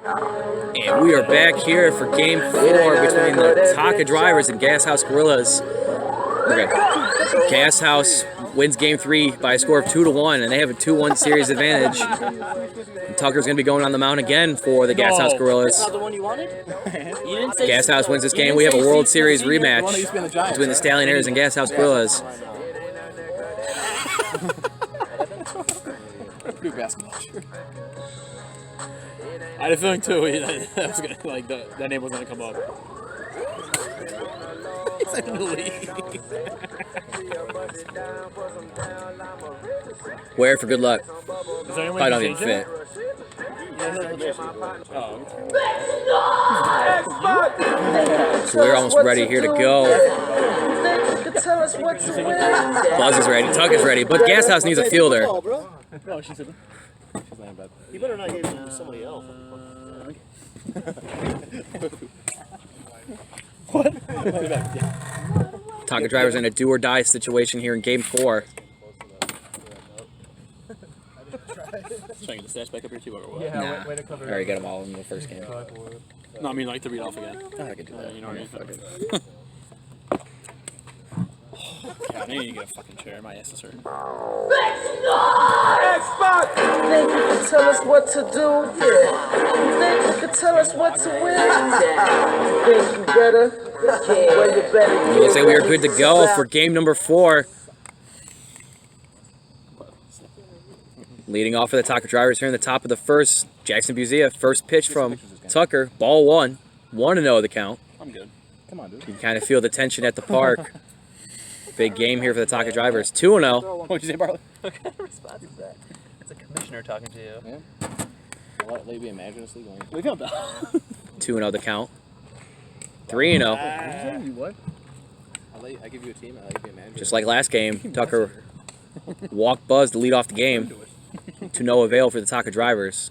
And we are back here for Game 4 between the Taka Drivers and GasHouse Gorillas. GasHouse wins Game 3 by a score of 2-1, and they have a 2-1 series advantage. And Tucker's going to be going on the mound again for the GasHouse Gorillas. That's not the one you wanted? GasHouse wins this game. We have a World Series rematch between the Stallionaires and GasHouse Gorillas. New basketball shirt. I had a feeling too that was gonna, like, that name was gonna come up. He's in the league. Wear it for good luck. Is there any way Probably to don't even change fit. So we're almost ready here to go. Buzz is ready, Tuck is ready, but GasHouse needs a fielder. No, she's in. You better not give it to somebody else. What? Taka Drivers in a do or die situation here in Game 4. Should I get the stats back up here too, or what? Nah, I already got them all in the first game. No, I mean like to read off again. Oh, I could do that. You know what I mean? God, I need to get a fucking chair. My ass is hurting. Think you can tell us what to do? Think you can tell us what to win? Think you better? Well, you better. Looks like we are good to go for game number 4. Leading off for the Taka Drivers here in the top of the first, Jackson Buzia. First pitch from Tucker. Ball 1. 1-0 the count. I'm good. Come on, dude. You can kind of feel the tension at the park. Big game here for the Taka Drivers. 2-0. What'd you say, Barley? What kind of response is that? It's a commissioner talking to you. Yeah. I'll let Lady imagine us going. 2-0 the count. 3-0. What? I give you a team. I give you a manager. Just like last game, Tucker walked Buzz to lead off the game. To no avail for the Taka Drivers.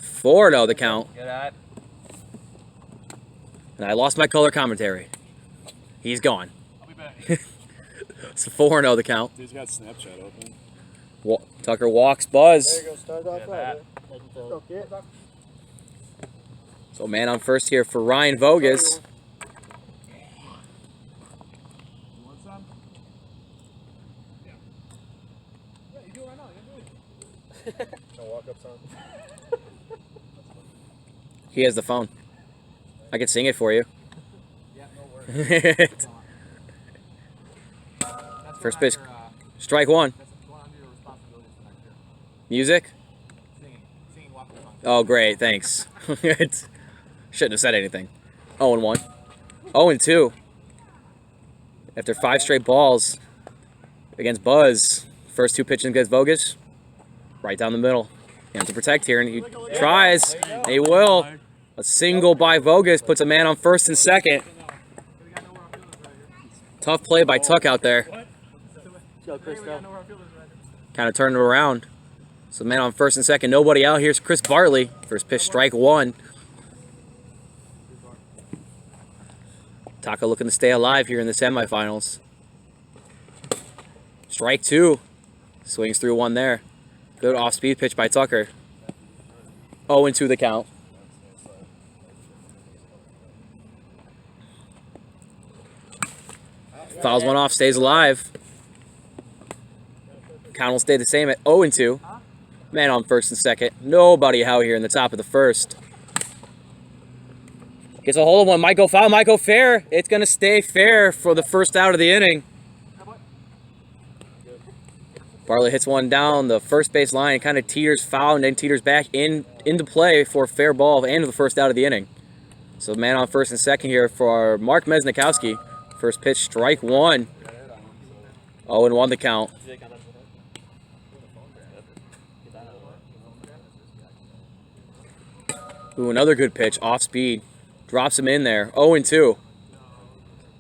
4-0 the count. Good at. And I lost my color commentary. He's gone. I'll be back. It's 4-0 the count. Dude's got Snapchat open. Tucker walks Buzz. There you go. Start off right. So man on first here for Ryan Voges. He has the phone. I can sing it for you. First pitch. Strike 1. Music? Oh, great. Thanks. Shouldn't have said anything. 0-1. 0-2. After 5 straight balls against Buzz. First 2 pitches against Voges. Right down the middle. He has to protect here, and he tries. And he will. A single by Voges puts a man on first and second. Tough play by Tuck out there. Kind of turned it around. So man on first and second. Nobody out. Here's Chris Bartley. First pitch, strike 1. Taka looking to stay alive here in the semifinals. Strike 2. Swings through 1 there. Good off-speed pitch by Tucker. 0-2 the count. Fouls 1 off, stays alive. Count will stay the same at 0-2. Man on first and second. Nobody out here in the top of the first. Gets a hold of one. Might go foul, might go fair. It's going to stay fair for the first out of the inning. Bartley hits one down the first base line. It kind of teeters foul and then teeters back into play for a fair ball and the first out of the inning. So man on first and second here for Mark Mesnikowski. First pitch, strike 1. 0-1 the count. Ooh, another good pitch, off speed. Drops him in there. 0-2.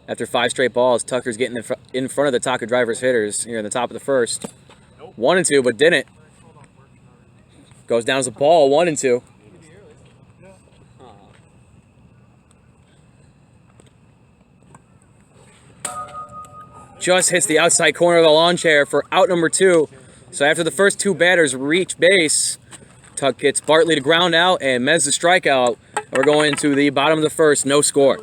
After 5 straight balls, Tucker's getting in front of the Taka Drivers hitters here in the top of the first. 1-2, but didn't. Goes down as a ball, 1-2. Just hits the outside corner of the lawn chair for out number 2. So after the first 2 batters reach base, Tuck gets Bartley to ground out and Mez the strikeout. We're going to the bottom of the first, no score.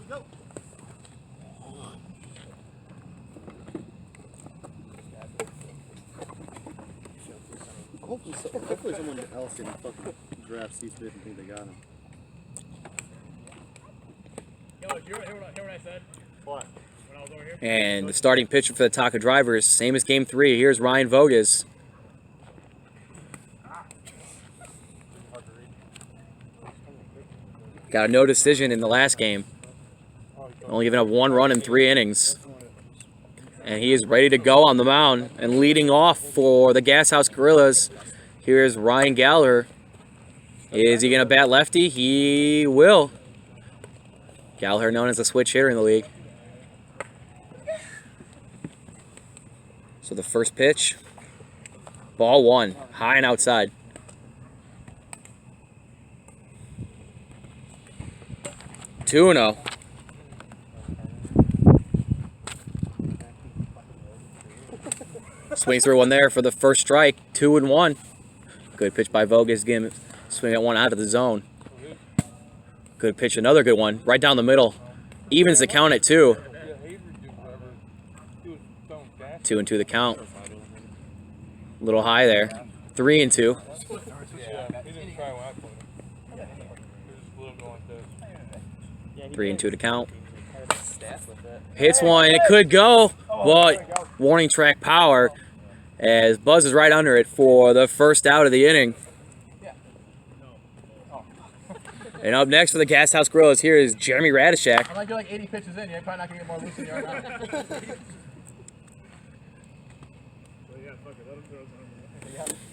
Hopefully someone else didn't fucking draft C-Smith and think they got him. Yo, hear what I said? What? When I was over here? And the starting pitcher for the Taka drivers, same as game 3. Here's Ryan Voges. Got a no decision in the last game. Only giving up 1 run in 3 innings. And he is ready to go on the mound. And leading off for the GasHouse Gorillas, here's Ryan Gallagher. Is he going to bat lefty? He will. Gallagher known as a switch hitter in the league. So the first pitch, ball 1, high and outside. Two and 0. Swing through one there for the first strike. 2-1. Good pitch by Voges. Again, swing at one out of the zone. Good pitch, another good one. Right down the middle. Evens the count at 2. 2-2 the count. A little high there. 3-2. 3-2 to count. Hits one. It could go, but warning track power as Buzz is right under it for the first out of the inning. And up next for the GasHouse Gorillas, here is Jeremy Radishak. I might do like 80 pitches in. You're probably not going to get more loose than you are now. Well, yeah, fuck it. Let him throw something.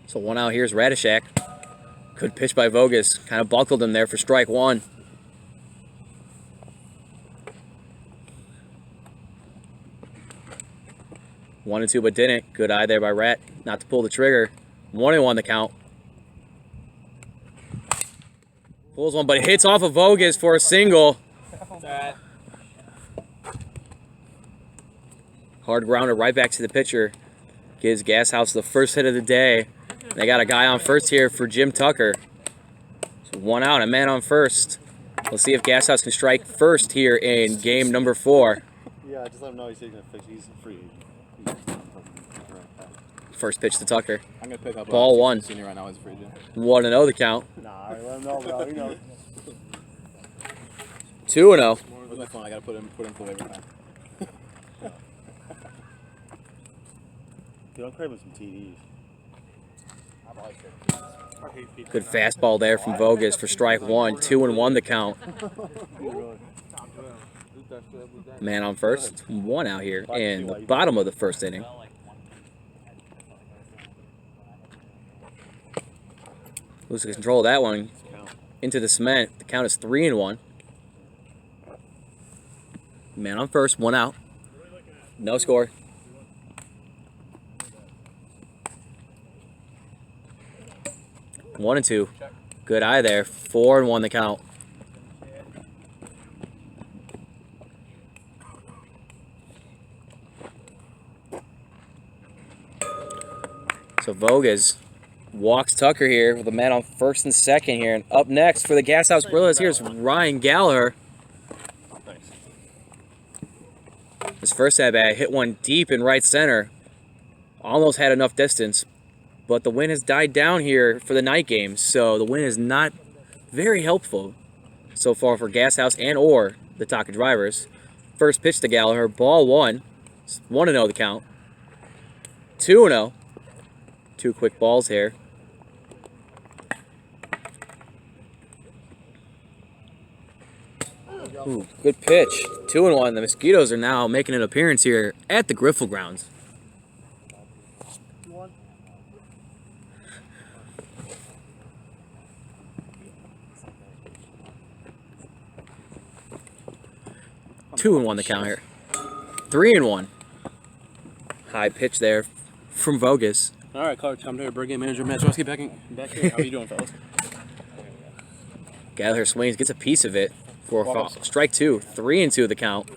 So 1 out, here's Radishak. Good pitch by Voges. Kind of buckled him there for strike 1. One and 2, but didn't. Good eye there by Rat. Not to pull the trigger. 1-1 the count. Pulls one, but hits off of Voges for a single. Hard grounder right back to the pitcher. Gives GasHouse the first hit of the day. They got a guy on first here for Jim Tucker. So 1 out, a man on first. We'll see if GasHouse can strike first here in game number 4. Yeah, just let him know he's taking a fix. He's free. First pitch to Tucker. I'm going to pick up Ball 1. Senior right now is free, 1-0 the count. Nah, let him know, bro. You know. 2-0. Where's my phone? I got to put in for waiver time. Dude, I'm craving some TDs. Good fastball there from Voges for strike 1. 2-1 the count. Man on first. 1 out here in the bottom of the first inning. Loses control of that one. Into the cement. The count is 3-1. Man on first. 1 out. No score. One and 2. Good eye there. 4-1 the count. So Voges walks Tucker here with a man on first and second here. And up next for the GasHouse Gorillas, here's Ryan Gallagher. His first at bat hit one deep in right center. Almost had enough distance. But the wind has died down here for the night game, so the wind is not very helpful so far for GasHouse and or the Taka drivers. First pitch to Gallagher, ball 1. 1-0 the count. 2-0. 2 quick balls here. Ooh, good pitch. 2-1. The Mosquitoes are now making an appearance here at the Griffel grounds. Two and 1 the count here. 3-1. High pitch there from Voges. All right, Clark, I'm here. Bird game manager Matt Joski back here. How are you doing, fellas? Gallagher swings, gets a piece of it for a foul. Strike 2. 3-2 the count.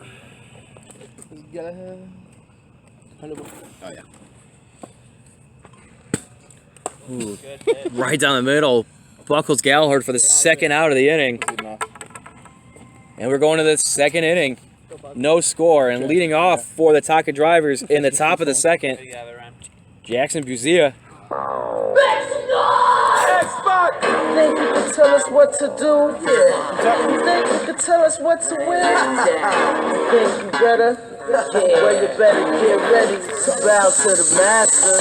Oh yeah. Ooh, Good hit. right down the middle. Buckles Gallagher for the second out of the inning. Good enough. And we're going to the second inning. No score. And leading off for the Taka drivers in the top of the second, Big gather run. Jackson Buzia. Think you can tell us what to do? Yeah. You think you can tell us what to win? You think you better? Yeah. Well, you better get ready to bow to the master.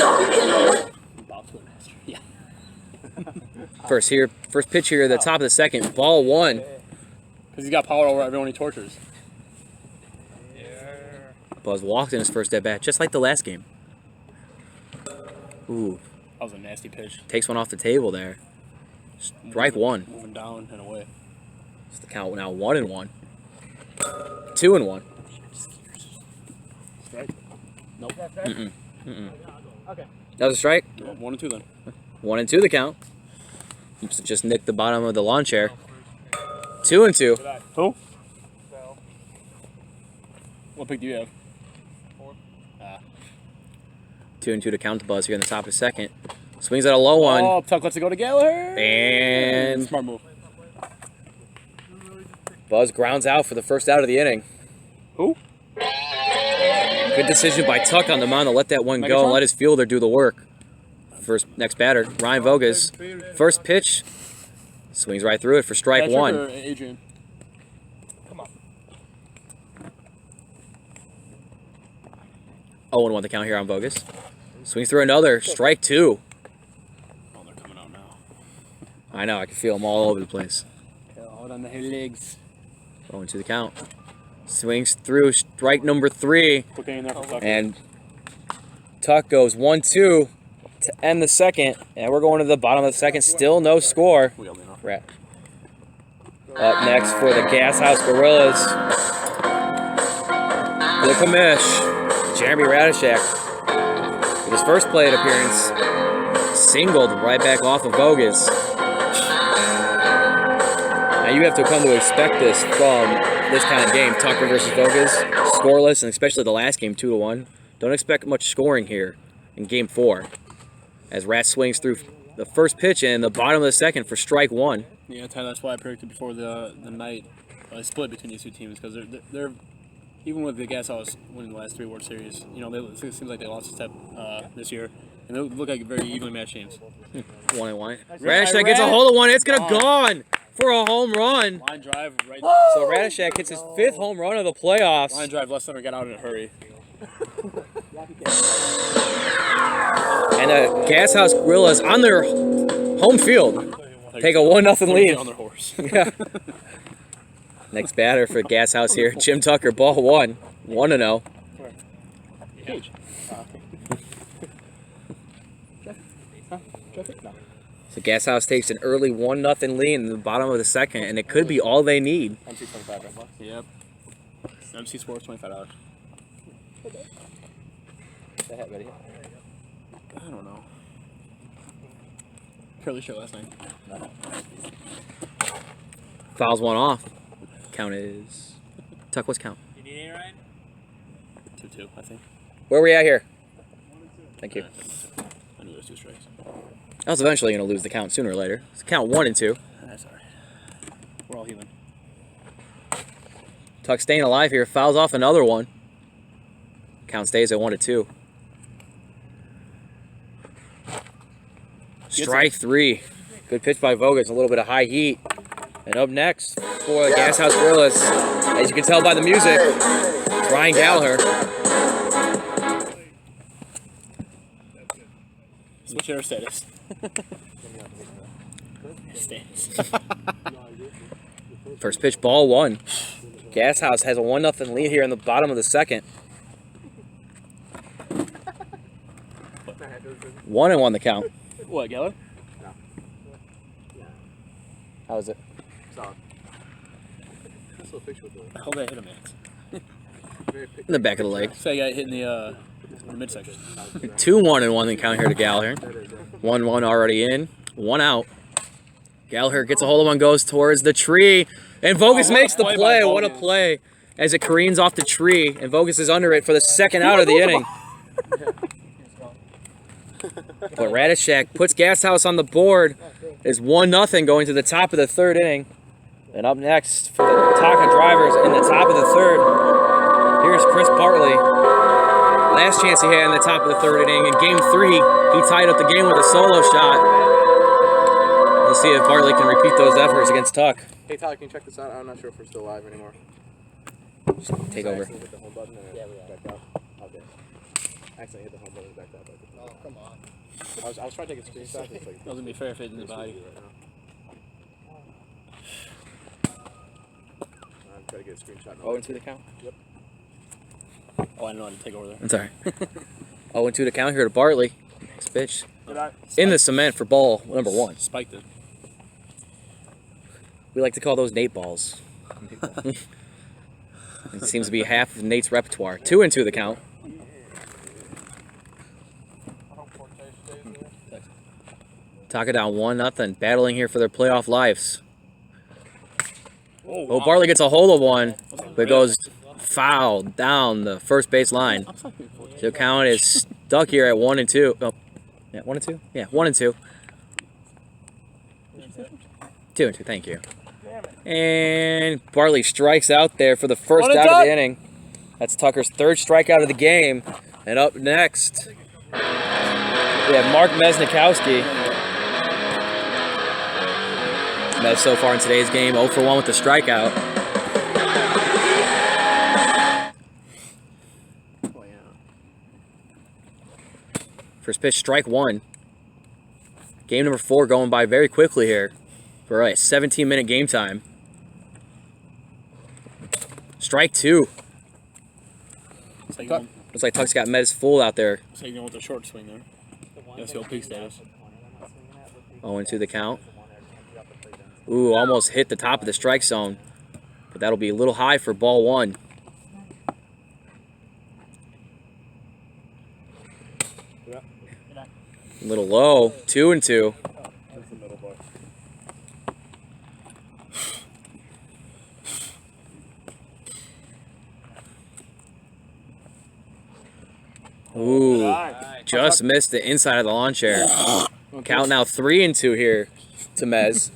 Yeah. First pitch here at the top of the second. Ball one. Because he's got power over everyone he tortures. Buzz walked in his first at bat, just like the last game. Ooh, That was a nasty pitch. takes one off the table there. Strike one. Moving down and away. It's the count now 1-1. 2-1. Strike. Nope. Okay. That was a strike. 1 and 2 then. 1-2 the count. Oops, just nicked the bottom of the lawn chair. 2-2. Who? What pick do you have? 2-2 to count the Buzz here in the top of the second. Swings at a low one. Oh, Tuck lets it go to Gallagher. And Smart move. Buzz grounds out for the first out of the inning. Who? Good decision by Tuck on the mound to let that one go and let his fielder do the work. Next batter, Ryan Voges. First pitch, swings right through it for strike Patrick one. or Adrian? 0-1 the count here on Voges. Swings through another, strike two. Oh, they're coming out now. I know, I can feel them all over the place. Hold on the legs. 0-2 the count. Swings through strike number three. Quick in there for Tuck. And Tuck goes 1-2 to end the second. And we're going to the bottom of the second. Still no score. We got enough. Rat. Up next for the GasHouse Gorillas. For the commish, Jeremy Radishak. With his first plate appearance, singled right back off of Voges. Now you have to come to expect this from this kind of game, Tucker versus Voges, scoreless, and especially the last game, 2-1. Don't expect much scoring here in Game 4, as Rat swings through the first pitch in the bottom of the second for strike one. Yeah, Tyler, that's why I predicted before the night split between these two teams, because they're even with the GasHouse winning the last 3 World Series, you know, it seems like they lost a step this year, and they look like very evenly matched teams. 1-1. Radishak gets a hold of one. It's gonna gone for a home run. Line drive right. So Radishak hits his 5th home run of the playoffs. Line drive left center, got out in a hurry. And the GasHouse Gorillas on their home field take a 1-0 lead. On their horse. Yeah. Next batter for GasHouse here, Jim Tucker, ball one, 1-0. Cage. So GasHouse takes an early 1-0 lead in the bottom of the second, and it could be all they need. MC 25, right? Yep. MC Sports $25. The hat ready? I don't know. Curly shirt last night. Fouls one off. Count is... Tuck, what's count? You need any, Ryan? 2-2, I think. Where are we at here? Thank you. I knew there was 2 strikes. I was eventually going to lose the count sooner or later. It's count 1-2. That's alright. We're all human. Tuck staying alive here. Fouls off another one. Count stays at 1-2. Strike 3. Good pitch by Voges. A little bit of high heat. And up next for the GasHouse Gorillas, as you can tell by the music, it's Ryan Gallagher. Switch air status. Stands. First pitch, ball one. GasHouse has a 1-0 lead here in the bottom of the second. 1-1 the count. What, Geller? How is it? That's a little picture with the How did I hit him, Max? In the back of the leg. So I got hit in the midsection. 2-1 the count here to Gallagher. 1-1 already in. 1 out. Gallagher gets a hold of one, goes towards the tree. And Voges makes the play play. by What a Voges. play. As it careens off the tree. And Voges is under it for the second out of the inning. But Radishak puts GasHouse on the board. Is 1-0 going to the top of the third inning. And up next for the Taka drivers in the top of the third, here's Chris Bartley. Last chance he had in the top of the third inning. In game 3, he tied up the game with a solo shot. We'll see if Bartley can repeat those efforts against Tuck. Hey Todd, can you check this out? I'm not sure if we're still live anymore. Just take over. I accidentally hit the home button and backed out. Okay. I accidentally hit the home button and backed out. Oh, come on. I was trying to take a screenshot. It's like, That was gonna be fair if it didn't buy you. Right now. I'm trying to get a screenshot. Oh, into the count? Yep. Oh, I know how to take over there. I'm sorry. 0-2 to count here to Bartley. Next pitch. Did I? In the cement for ball number 1. Spiked it. We like to call those Nate balls. It seems to be half of Nate's repertoire. 2-2 the count. Taka down 1-0. Battling here for their playoff lives. Oh, Bartley gets a hold of one, but goes foul down the first base line. So count is stuck here at 1-2. Oh, yeah, 1-2. Yeah, 1-2. 2-2. Thank you. And Bartley strikes out there for the first out of the inning. That's Tucker's 3rd strikeout of the game. And up next, we have Mark Mesnikowski. Mez so far in today's game, 0 for 1 with the strikeout. First pitch, strike 1. Game number 4 going by very quickly here for a 17-minute game time. Strike 2. Looks like Tuck's got Mez full out there. So you're going with the short swing there. That's the old peak status. 0-2 the count. Ooh, almost hit the top of the strike zone. But that'll be a little high for ball 1. A little low. 2-2. That's the middle bar. Ooh, just missed the inside of the lawn chair. Count now 3-2 here to Mez,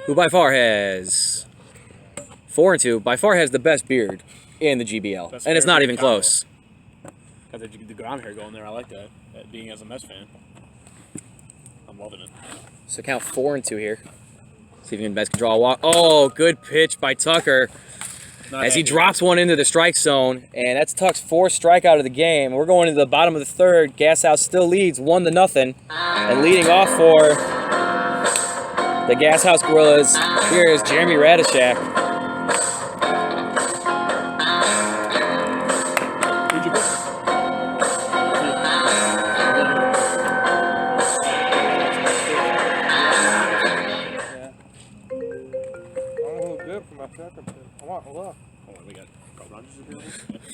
who by far has 4-2. By far has the best beard in the GBL, That's and it's fair not for even the combo. close. Got the ground hair going there. I like that. Being as a Mets fan, I'm loving it. So count 4-2 here. See if Mez can draw a walk. Oh, good pitch by Tucker. As he drops one into the strike zone, and that's Tuck's 4th strikeout of the game. We're going into the bottom of the 3rd. GasHouse still leads 1-0, and leading off for the GasHouse Gorillas, here is Jeremy Radishak.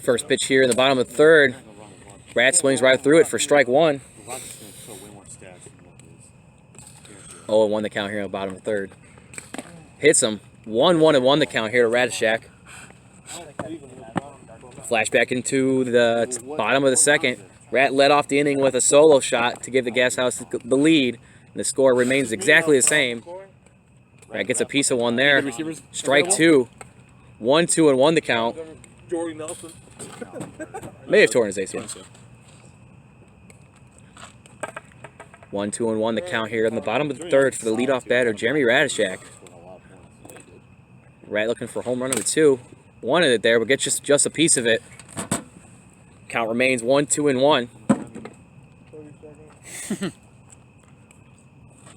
First pitch here in the bottom of the 3rd. Rat swings right through it for strike 1. 0-1 the count here in the bottom of the 3rd. Hits him. 1-1 the count here to Radishak. Flashback into the bottom of the 2nd. Rat led off the inning with a solo shot to give the GasHouse the lead. And the score remains exactly the same. Rat gets a piece of one there. Strike 2. 1-2-1 the count. Jordy Nelson. May have torn his ACL. 1-2-1 the count here in the bottom of the 3rd for the leadoff batter, Jeremy Radishak. Rat looking for home run number 2. Wanted it there, but gets just a piece of it. Count remains 1-2-1.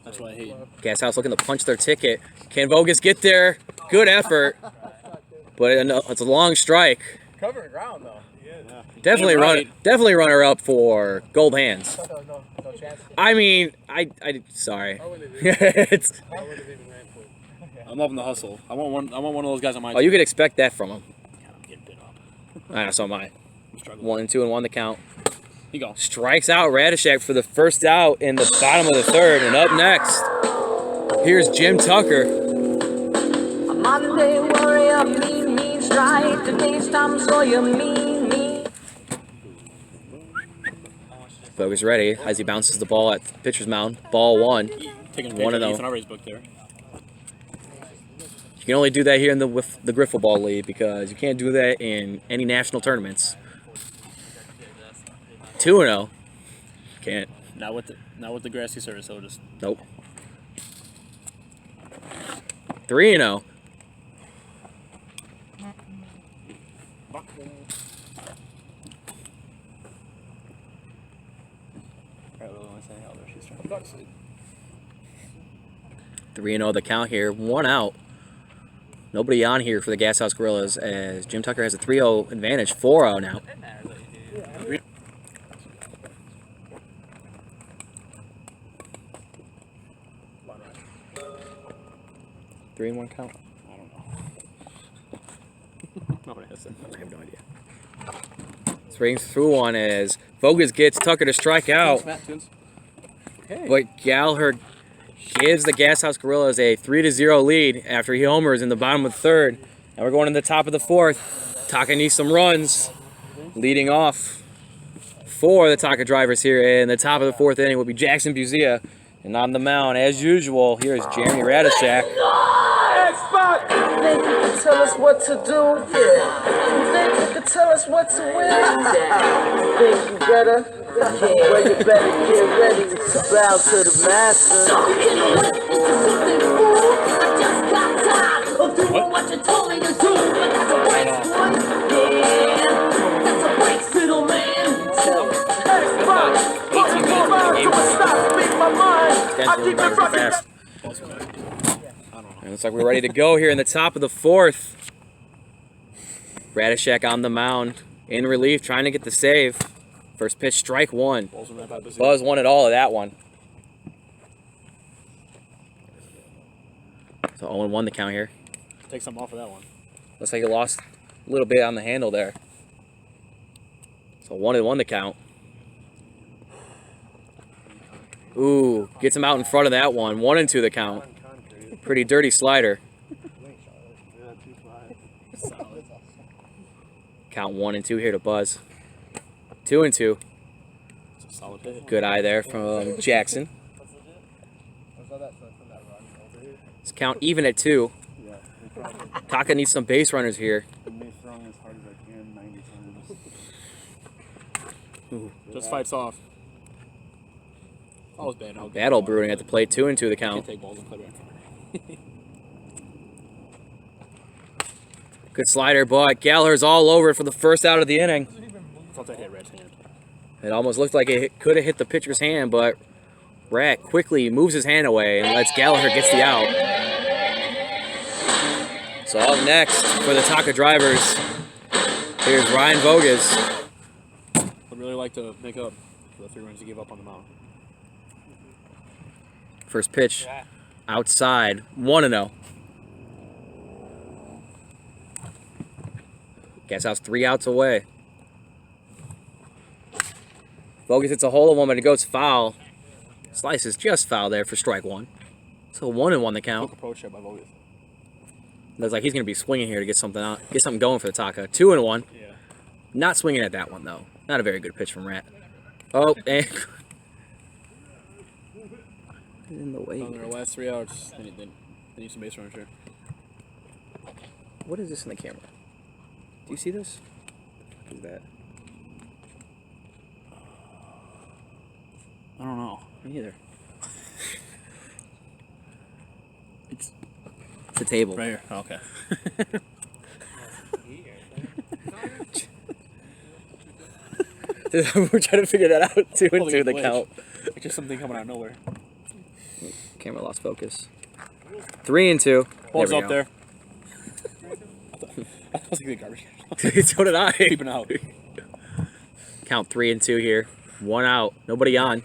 That's what I hate. GasHouse looking to punch their ticket. Can Vogus get there? Good effort. But it's a long strike. Covering ground though. Definitely definitely runner up for gold hands. No chance. I mean, sorry. It's, I'm loving the hustle. I want one of those guys on my oh, you could expect that from him. I'm getting bit up. I know, so am I. I'm struggling. 1-2-1 the count. Here you go. Strikes out Radishak for the first out in the bottom of the 3rd. And up next, here's Jim Tucker. A Monday warrior, mean strike. Today's Tom Sawyer, mean. Focus ready as he bounces the ball at the pitcher's mound. Ball 1. Taking 1-0. Ethan Alvarez's book there. You can only do that here in the Griffle Ball League because you can't do that in any national tournaments. 2-0. Can't. Not with the grassy surface, so just Nope. 3-0. Alright, what was I saying? Oh, there she's trying to 3-0 the count here. 1 out. Nobody on here for the GasHouse Gorillas as Jim Tucker has a 3-0 advantage. 4-0 now. It matters what you do. Three and 1 count. I don't know. Nobody has that. I have no idea. Swings through one as Voges gets Tucker to strike out. But Gallagher gives the GasHouse Gorillas a 3-0 lead after he homers in the bottom of the 3rd. And we're going to the top of the 4th. Taka needs some runs. Leading off for the Taka drivers here in the top of the 4th inning will be Jackson Buzia. And on the mound, as usual, here is Jeremy Radishak. Think you can tell us what to do? Yeah. You think you can tell us what to win? You think you better? Well, you better get ready to bow to the master. What you told me to do, but that's a waste, boy. Yeah, that's a waste, little man. It looks like we're ready to go here in the top of the 4th. Radishak on the mound in relief, trying to get the save. First pitch, strike 1. Buzz wanted all of that one. So 0-1 the count here. Take something off of that one. Looks like he lost a little bit on the handle there. So 1-1 the count. Ooh, gets him out in front of that one. 1-2 the count. Pretty dirty slider. Count 1-2 here to Buzz. 2-2. Solid hit. Good eye there from Jackson. Let's count even at 2. Taka needs some base runners here. Just fights off. That was bad. Battle brewing at the plate. 2-2 the count. Take balls and play back. Good slider, but Gallagher's all over it for the first out of the inning. I thought that hit Rat's hand. It almost looked like it could have hit the pitcher's hand, but Rat quickly moves his hand away and lets Gallagher get the out. So up next for the Taka drivers, here's Ryan Voges. Would really like to make up for the 3 runs he gave up on the mound. First pitch outside, 1-0. GasHouse 3 outs away. Voges hits a hole in one, but it goes foul. Slice is just foul there for strike 1. So 1-1 the count. Quick approach there by Voges. Looks like he's going to be swinging here to get something out, get something going for the Taka. 2-1. Yeah. Not swinging at that one though. Not a very good pitch from Rat. Oh, and in the way. On their last 3 outs, they need some base runners here. What is this in the camera? Do you see this? What is that? I don't know. Me neither. It's a table. Right here. Oh, okay. We're trying to figure that out. 2-2 the count. It's just something coming out of nowhere. Camera lost focus. 3-2. Ball's up there. I was like, garbage. So did I. Keeping out. Count 3-2 here. 1 out. Nobody on.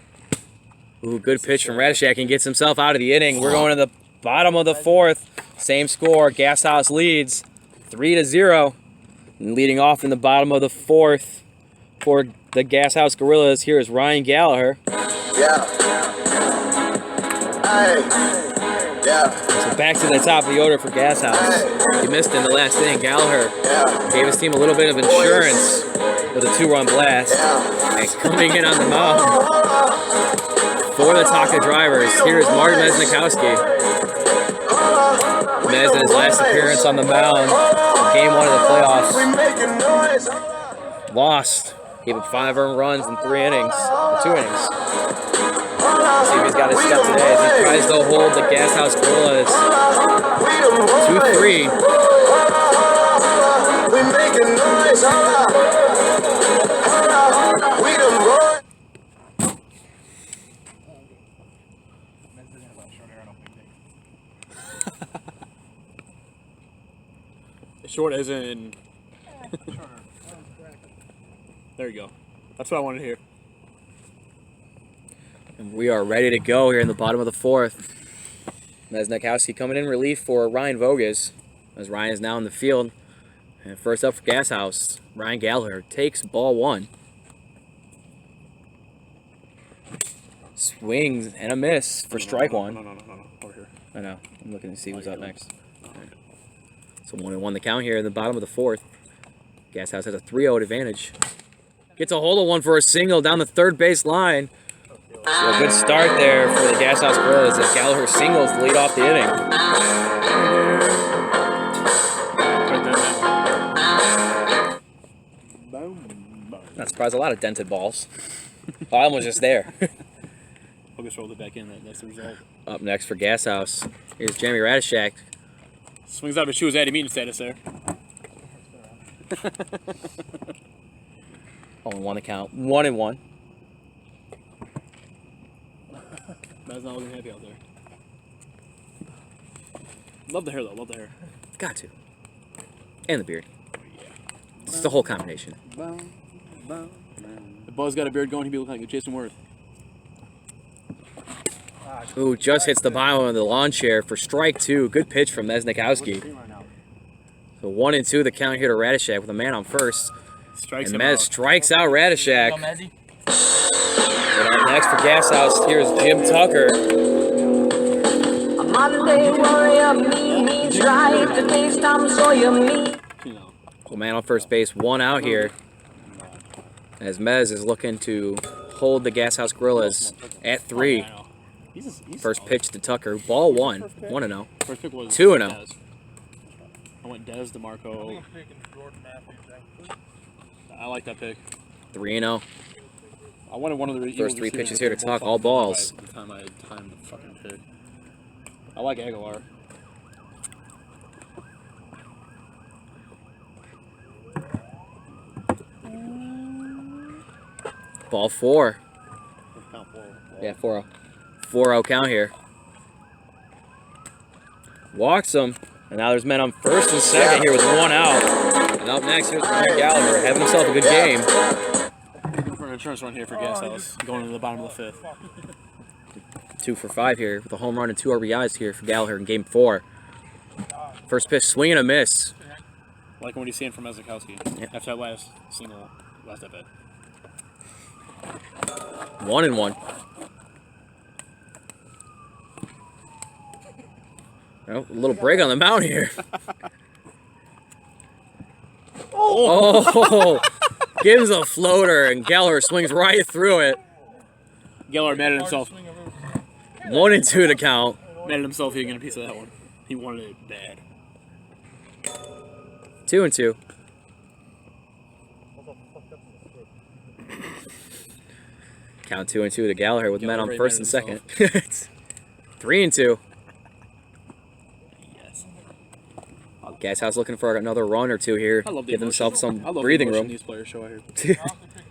Ooh, good pitch from Radishak and gets himself out of the inning. We're going to the bottom of the 4th. Same score. GasHouse leads 3-0. And leading off in the bottom of the 4th for the GasHouse Gorillas, here is Ryan Gallagher. So back to the top of the order for GasHouse. He missed in the last inning. Gallagher gave his team a little bit of insurance with a 2-run blast. And coming in on the mound for the Taka drivers, here's Martin Mesnikowski. Mez in his last appearance on the mound, game 1 of the playoffs. Lost. Gave up 5 earned runs in 2 innings. See if he's got his step today as he tries to hold the GasHouse Gorillas 2-3. Short as in. There you go. That's what I wanted to hear. And we are ready to go here in the bottom of the 4th. Mesnikowski coming in relief for Ryan Voges, as Ryan is now in the field. And first up for GasHouse, Ryan Gallagher takes ball 1. Swings and a miss for strike 1. No. Over here. I know. I'm looking to see who's up next. Right. So 1-1 the count here in the bottom of the 4th. GasHouse has a 3-0 advantage. Gets a hold of one for a single down the third base line. So a good start there for the GasHouse Gorillas as Gallagher singles to lead off the inning. Not surprised, a lot of dented balls. Oh, I almost just there. I'll just roll it back in. That's the result. Up next for GasHouse, here's Jeremy Radishak. Swings out of his shoes. Eddie meeting status there. 0-1 the count. 1-1. That's not looking happy out there. Love the hair though. Love the hair. Got to. And the beard. It's the whole combination. If Buzz got a beard going, he'd be looking like Jason Worth. Ooh, just hits the bottom of the lawn chair for strike 2. Good pitch from Mesnikowski. So 1-2 the count here to Radishak with a man on first. Strikes And him Mez out. strikes out Radishak. And up next for GasHouse, here's Jim Tucker. A Monday warrior, means right. Today's Tom Sawyer, me. So man on first base, 1 out here. As Mez is looking to hold the GasHouse Gorillas at 3. First pitch to Tucker, ball 1, 1-0. First pick was 2-0. Dez. I went Dez, DeMarco. I like that pick. 3-0. I wanted one of the First 3 pitches here to Tuck, all balls. By the time I had time to fucking pick. I like Aguilar. Ball 4. Count 4. Yeah, 4-0. 4-0 count here. Walks him. And now there's men on first and second here with 1 out. And up next, here's Ryan Gallagher having himself a good game. For an insurance run here for GasHouse, going into the bottom of the 5th. 2 for 5 here with a home run and 2 RBIs here for Gallagher in game 4. First pitch, swing and a miss. Like what he's seeing from Mesnikowski after that last single, last at bat. 1-1. Oh, a little break on the mound here. Oh! Gives a floater, and Gallagher swings right through it. Gallagher mad at himself. 1-2 to count. Mad at himself he didn't get a piece of that one. He wanted it bad. 2-2. Count 2-2 to Gallagher with men on first and second. 3-2. GasHouse looking for another run or 2 here. Give themselves some breathing room. These players show out here.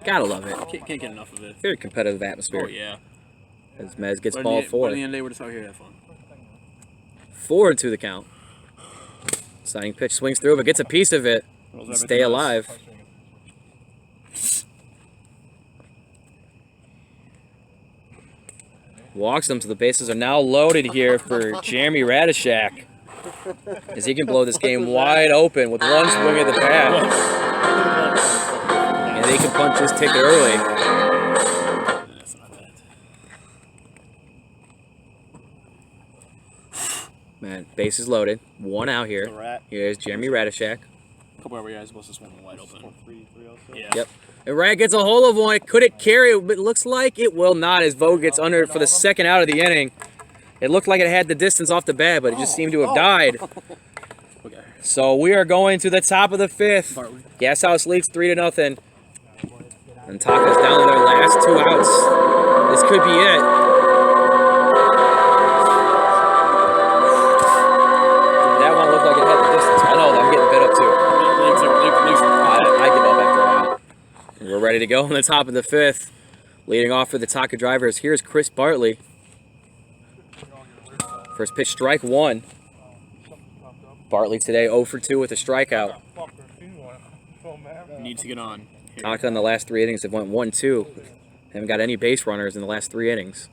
Gotta love it. Can't get enough of it. Very competitive atmosphere. Oh yeah. As Mez gets ball 4. At the end of the day, we're just out here to have fun. 4-2 the count. Signing pitch swings through, but gets a piece of it. Stay alive. Walks them, so the bases are now loaded here for Jeremy Radishak. As he can blow this game wide open with 1 swing of the bat. And he can punch his ticket early. That's not bad. Man, bases loaded. 1 out here. Here's Jeremy Radishak. couple other guys was this one wide open. 3 also. Yeah. Yep. And Rad gets a hold of one. Could it carry it? It looks like it will not as Vogue gets under it for the second out of the inning. It looked like it had the distance off the bat, but it just seemed to have died. Okay. So we are going to the top of the fifth. Bartley. GasHouse leads 3-0. And Taka's down to their last 2 outs. This could be it. That one looked like it had the distance. I know, I'm getting bit up too. I give up after a while. We're ready to go on the top of the fifth. Leading off for the Taka drivers, here's Chris Bartley. First pitch, strike 1. Bartley today 0 for 2 with a strikeout. Needs to get on. Here. Taka in the last 3 innings have went 1-2. Haven't got any base runners in the last 3 innings.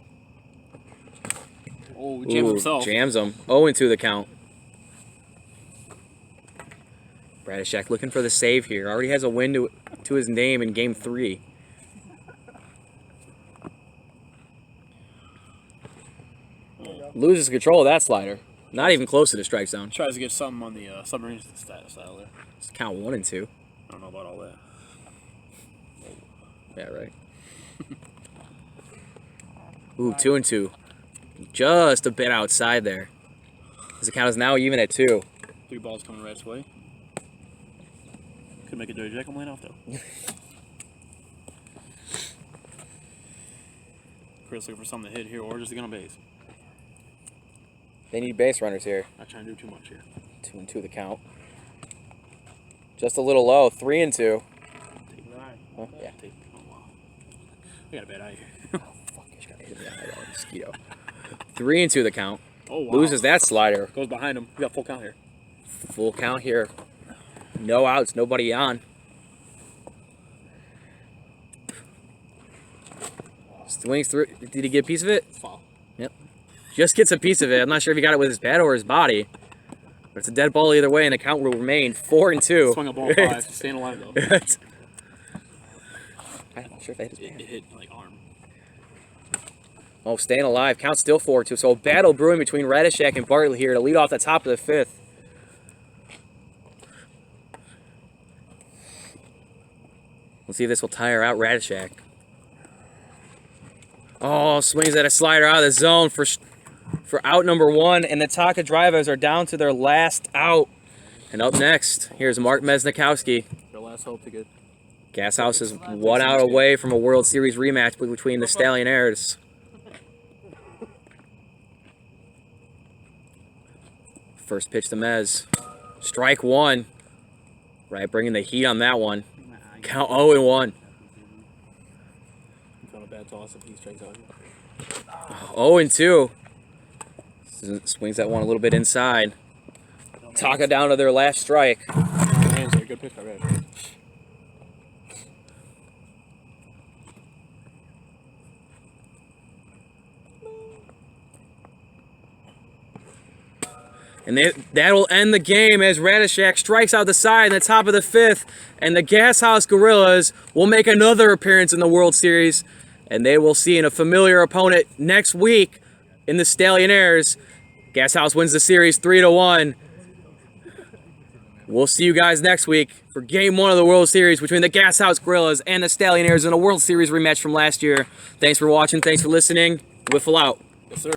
Oh, jams himself. Jams him. 0-2 the count. Bradishak looking for the save here. Already has a win to his name in Game 3. Loses control of that slider. Not even close to the strike zone. Tries to get something on the submarine style there. It's count 1-2. I don't know about all that. Yeah, right. Ooh, 2-2. Just a bit outside there. As the count is now even at 2. 3 balls coming right way. Could make a dirty jack on line off though. Chris looking for something to hit here or just to get on base. They need base runners here. Not trying to do too much here. 2-2 the count. Just a little low. 3-2. Huh? Yeah. Oh, wow. We got a bad eye here. Oh, fuck. I just got hit in the eye by a mosquito. 3-2 the count. Oh, wow. Loses that slider. Goes behind him. We got full count here. Full count here. No outs. Nobody on. Swings through. Did he get a piece of it? Foul. Yep. Just gets a piece of it. I'm not sure if he got it with his bat or his body. But it's a dead ball either way, and the count will remain 4-2. Swung a ball 5. Staying alive though. I'm not sure if that hit his bat. It hit like arm. Oh, staying alive. Count still 4-2. So a battle brewing between Radishak and Bartley here to lead off the top of the fifth. Let's see if this will tire out Radishak. Oh, swings at a slider out of the zone for out number 1. And the Taka drivers are down to their last out. And up next, here's Mark Mesnikowski. Their last hope to get. GasHouse is 1 out away from a World Series rematch between the Stallionaires. First pitch to Mez. Strike 1. Right, bringing the heat on that one. Count 0-1. He's on a bad toss if he strikes out. 0-2. Swings that one a little bit inside. Taka down to their last strike. Hands there. Good pitch by Red. And that will end the game as Radishak strikes out the side in the top of the fifth. And the GasHouse Gorillas will make another appearance in the World Series. And they will see a familiar opponent next week in the Stallionaires. GasHouse wins the series 3-1. We'll see you guys next week for Game 1 of the World Series between the GasHouse Gorillas and the Stallionaires in a World Series rematch from last year. Thanks for watching. Thanks for listening. Whiffle out. Yes, sir.